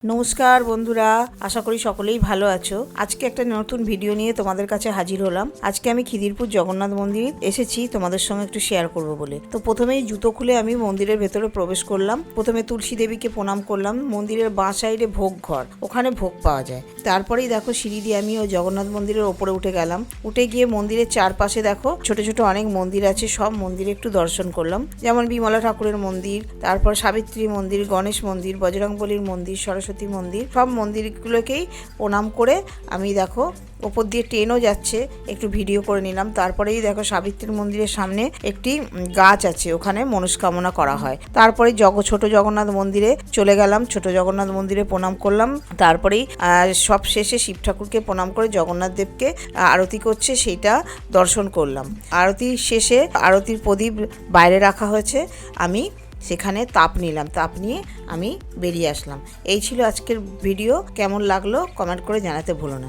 নমস্কার বন্ধুরা, আশা করি সকলেই ভালো আছো। আজকে একটা নতুন ভিডিও নিয়ে তোমাদের কাছে হাজির হলাম। আজকে আমি খিদিরপুর জগন্নাথ মন্দির এসেছি তোমাদের সঙ্গে একটু শেয়ার করব বলে। তো প্রথমেই জুতো খুলে আমি মন্দিরের ভেতরে প্রবেশ করলাম। প্রথমে তুলসী দেবীকে প্রণাম করলাম। মন্দিরের বাঁ সাইডে ভোগ ঘর, ওখানে ভোগ পাওয়া যায়। তারপরেই দেখো সিঁড়ি দিয়ে আমি ওই জগন্নাথ মন্দিরের ওপরে উঠে গেলাম। উঠে গিয়ে মন্দিরের চারপাশে দেখো ছোট ছোট অনেক মন্দির আছে, সব মন্দিরে একটু দর্শন করলাম। যেমন বিমলা ঠাকুরের মন্দির, তারপর সাবিত্রী মন্দির, গণেশ মন্দির, বজরংবলীর মন্দির, সরস্বতী মন্দির, সব মন্দিরগুলোকেই প্রণাম করে আমি দেখো ওপর দিয়ে ট্রেনও যাচ্ছে, একটু ভিডিও করে নিলাম। তারপরেই দেখো সাবিত্রীর মন্দিরের সামনে একটি গাছ আছে, ওখানে মনস্কামনা করা হয়। তারপরে ছোট জগন্নাথ মন্দিরে চলে গেলাম, ছোট জগন্নাথ মন্দিরে প্রণাম করলাম। তারপরেই সব শেষে শিব ঠাকুরকে প্রণাম করে জগন্নাথ দেবকে আরতি করছে সেইটা দর্শন করলাম। আরতি শেষে আরতির প্রদীপ বাইরে রাখা হয়েছে, আমি সেখানে তাপ নিলাম, তাপ নিয়ে আমি বেরিয়ে আসলাম। এই ছিল আজকের ভিডিও। কেমন লাগলো কমেন্ট করে জানাতে ভুলো না।